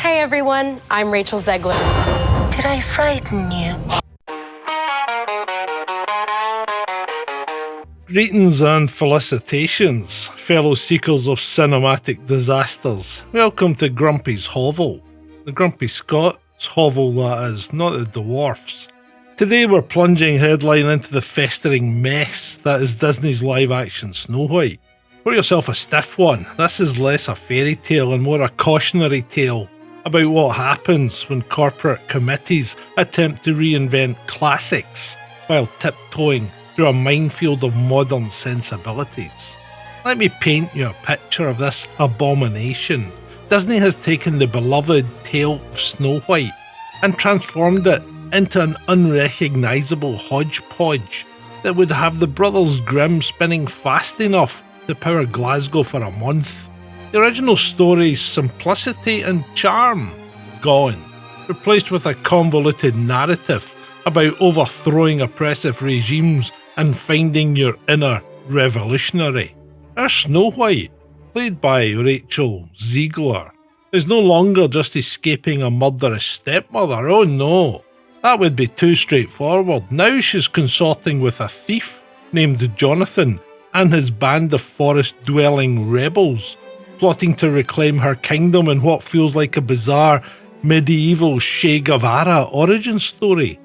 Hey everyone, I'm Rachel Zegler. Did I frighten you? Greetings and felicitations, fellow seekers of cinematic disasters. Welcome to Grumpy's Hovel. The Grumpy Scots hovel, that is, not the dwarfs. Today we're plunging headline into the festering mess that is Disney's live-action Snow White. Pour yourself a stiff one. This is less a fairy tale and more a cautionary tale about what happens when corporate committees attempt to reinvent classics while tiptoeing through a minefield of modern sensibilities. Let me paint you a picture of this abomination. Disney has taken the beloved tale of Snow White and transformed it into an unrecognisable hodgepodge that would have the Brothers Grimm spinning fast enough to power Glasgow for a month. The original story's simplicity and charm gone, replaced with a convoluted narrative about overthrowing oppressive regimes and finding your inner revolutionary. Our Snow White, played by Rachel Zegler, is no longer just escaping a murderous stepmother. Oh no, that would be too straightforward. Now she's consorting with a thief named Jonathan and his band of forest-dwelling rebels, plotting to reclaim her kingdom in what feels like a bizarre medieval Che Guevara origin story.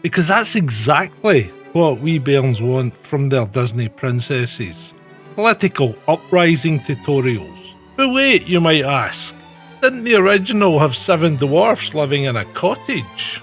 Because that's exactly what we bairns want from their Disney princesses. Political uprising tutorials. But wait, you might ask, didn't the original have 7 dwarfs living in a cottage?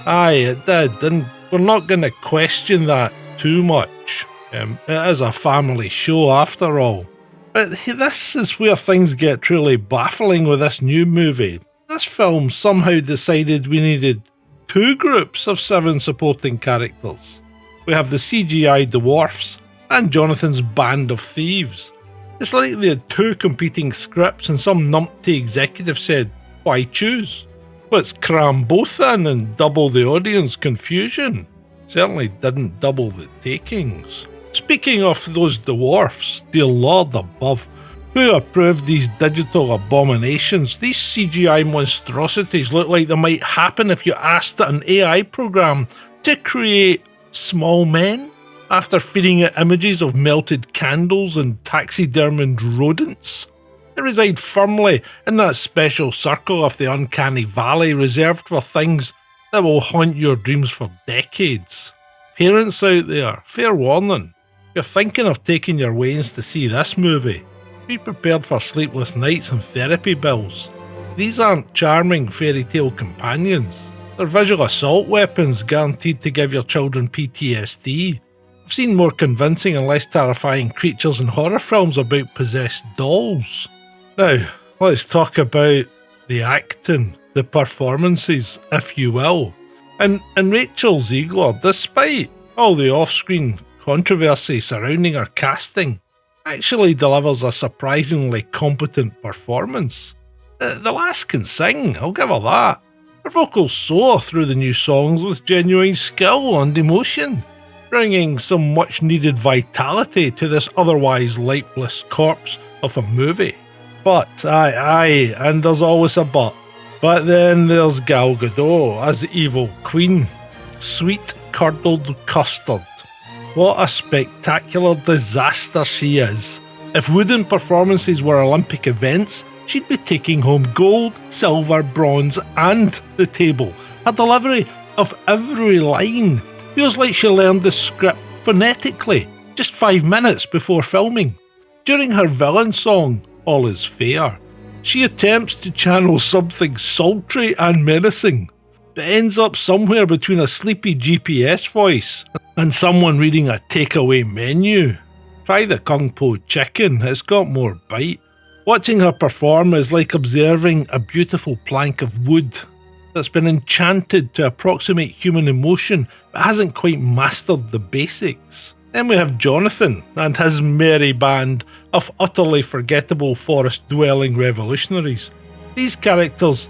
Aye, it did, and we're not going to question that too much. It is a family show after all. But this is where things get truly baffling with this new movie. This film somehow decided we needed 2 groups of 7 supporting characters. We have the CGI dwarfs and Jonathan's band of thieves. It's like they had 2 competing scripts and some numpty executive said, why choose? Let's cram both in and double the audience confusion. Certainly didn't double the takings. Speaking of those dwarfs, dear Lord above, who approved these digital abominations? These CGI monstrosities look like they might happen if you asked an AI program to create small men after feeding it images of melted candles and taxidermied rodents. They reside firmly in that special circle of the uncanny valley reserved for things that will haunt your dreams for decades. Parents out there, fair warning. If you're thinking of taking your wains to see this movie, be prepared for sleepless nights and therapy bills. These aren't charming fairy tale companions. They're visual assault weapons guaranteed to give your children PTSD. I've seen more convincing and less terrifying creatures in horror films about possessed dolls. Now, let's talk about the acting, the performances, if you will. And Rachel Zegler, despite all the off-screen controversy surrounding her casting, actually delivers a surprisingly competent performance. The lass can sing, I'll give her that. Her vocals soar through the new songs with genuine skill and emotion, bringing some much needed vitality to this otherwise lifeless corpse of a movie. But, aye, and there's always a but. But then there's Gal Gadot as the evil queen. Sweet curdled custard. What a spectacular disaster she is. If wooden performances were Olympic events, she'd be taking home gold, silver, bronze and the table. Her delivery of every line feels like she learned the script phonetically just 5 minutes before filming. During her villain song, All Is Fair, she attempts to channel something sultry and menacing, but ends up somewhere between a sleepy GPS voice and someone reading a takeaway menu. Try the Kung Po chicken, it's got more bite. Watching her perform is like observing a beautiful plank of wood that's been enchanted to approximate human emotion but hasn't quite mastered the basics. Then we have Jonathan and his merry band of utterly forgettable forest-dwelling revolutionaries. These characters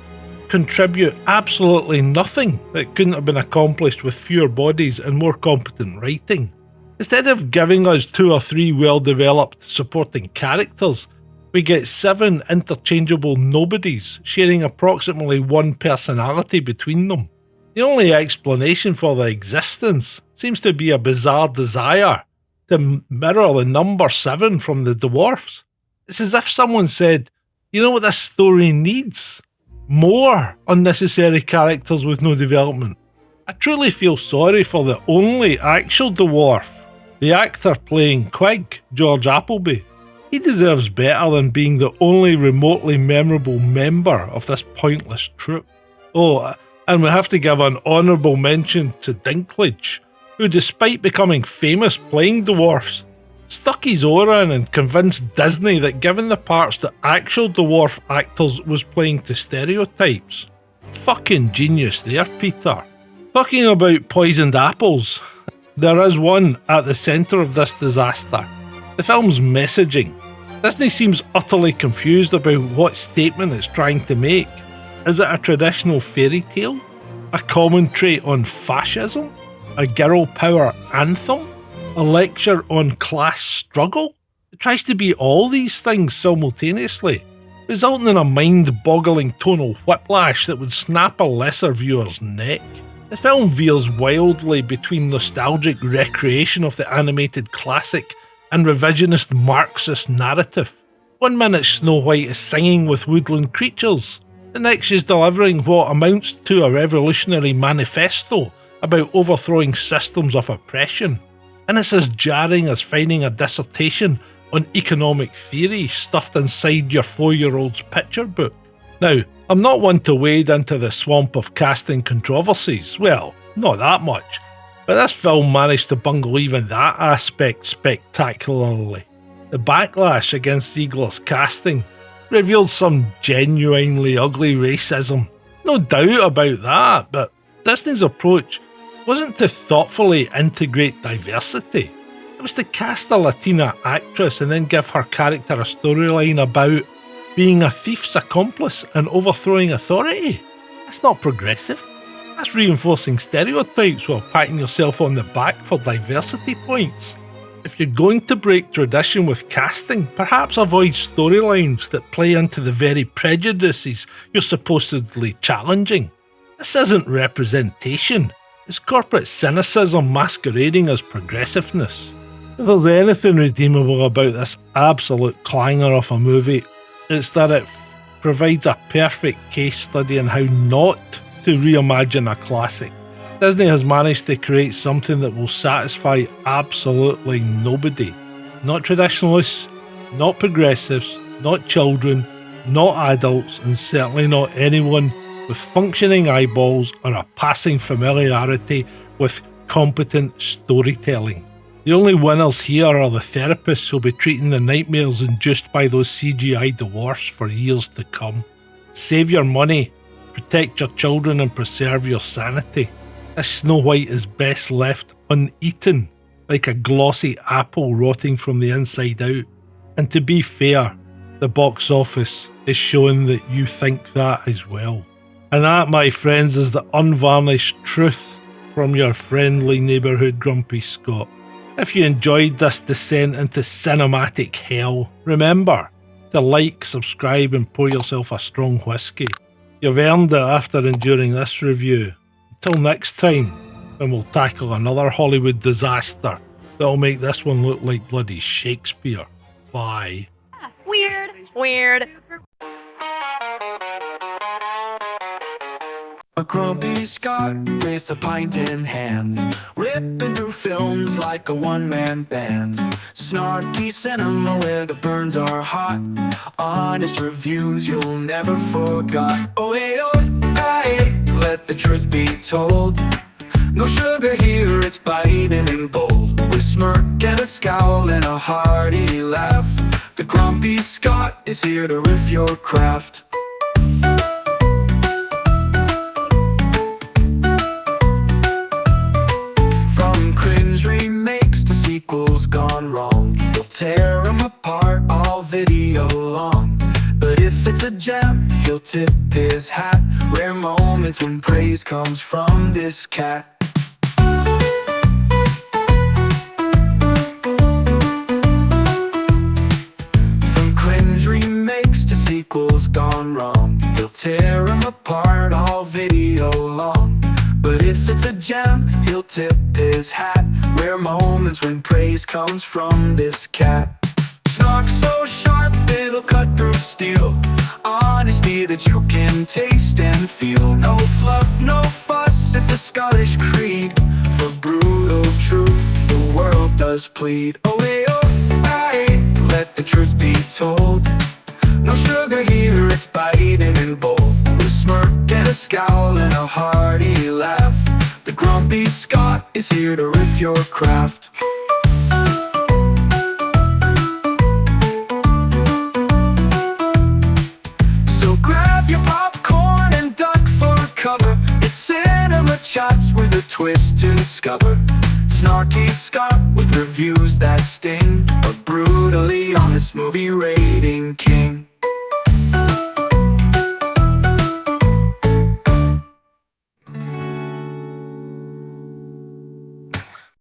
contribute absolutely nothing that couldn't have been accomplished with fewer bodies and more competent writing. Instead of giving us 2 or 3 well-developed supporting characters, We get 7 interchangeable nobodies sharing approximately one personality between them. The only explanation for their existence seems to be a bizarre desire to mirror the number 7 from the dwarfs. It's as if someone said, you know what this story needs? More unnecessary characters with no development. I truly feel sorry for the only actual dwarf, the actor playing Quig, George Appleby. He deserves better than being the only remotely memorable member of this pointless troupe. Oh, and we have to give an honourable mention to Dinklage, who despite becoming famous playing dwarfs, stuck his oar in and convinced Disney that giving the parts to actual dwarf actors was playing to stereotypes. Fucking genius there, Peter. Talking about poisoned apples, there is one at the centre of this disaster. The film's messaging. Disney seems utterly confused about what statement it's trying to make. Is it a traditional fairy tale? A commentary on fascism? A girl power anthem? A lecture on class struggle? It tries to be all these things simultaneously, resulting in a mind-boggling tonal whiplash that would snap a lesser viewer's neck. The film veers wildly between nostalgic recreation of the animated classic and revisionist Marxist narrative. 1 minute Snow White is singing with woodland creatures, the next she's delivering what amounts to a revolutionary manifesto about overthrowing systems of oppression. And it's as jarring as finding a dissertation on economic theory stuffed inside your 4-year-old's picture book. Now, I'm not one to wade into the swamp of casting controversies, well, not that much, but this film managed to bungle even that aspect spectacularly. The backlash against Ziegler's casting revealed some genuinely ugly racism, no doubt about that, but Disney's approach wasn't to thoughtfully integrate diversity. It was to cast a Latina actress and then give her character a storyline about being a thief's accomplice and overthrowing authority. That's not progressive. That's reinforcing stereotypes while patting yourself on the back for diversity points. If you're going to break tradition with casting, perhaps avoid storylines that play into the very prejudices you're supposedly challenging. This isn't representation. It's corporate cynicism masquerading as progressiveness. If there's anything redeemable about this absolute clanger of a movie, it's that it provides a perfect case study on how not to reimagine a classic. Disney has managed to create something that will satisfy absolutely nobody. Not traditionalists, not progressives, not children, not adults, and certainly not anyone with functioning eyeballs or a passing familiarity with competent storytelling. The only winners here are the therapists who'll be treating the nightmares induced by those CGI dwarfs for years to come. Save your money, protect your children and preserve your sanity. This Snow White is best left uneaten, like a glossy apple rotting from the inside out. And to be fair, the box office is showing that you think that as well. And that, my friends, is the unvarnished truth from your friendly neighbourhood Grumpy Scott. If you enjoyed this descent into cinematic hell, remember to like, subscribe and pour yourself a strong whiskey. You've earned it after enduring this review. Until next time, when we'll tackle another Hollywood disaster that'll make this one look like bloody Shakespeare. Bye. Weird. A grumpy Scot with a pint in hand, ripping through films like a one-man band. Snarky cinema where the burns are hot, honest reviews you'll never forgot. Oh hey oh, hey, let the truth be told. No sugar here, it's biting and bold. With smirk and a scowl and a hearty laugh, the grumpy Scot is here to riff your craft. Remakes to sequels gone wrong, he'll tear them apart all video long. But if it's a gem, he'll tip his hat. Rare moments when praise comes from this cat. From cringe remakes along. But if it's a gem, he'll tip his hat. Rare moments when praise comes from this cat. Snark so sharp, it'll cut through steel. Honesty that you can taste and feel. No fluff, no fuss, it's the Scottish creed. For brutal truth, the world does plead. Oh, hey, oh, aye, let the truth be told. No sugar here, it's biting and bold. With a smirk and a scowl and a hearty laugh, the grumpy Scot is here to riff your craft. So grab your popcorn and duck for cover. It's cinema chats with a twist to discover. Snarky Scot with reviews that sting. A brutally honest movie rating king.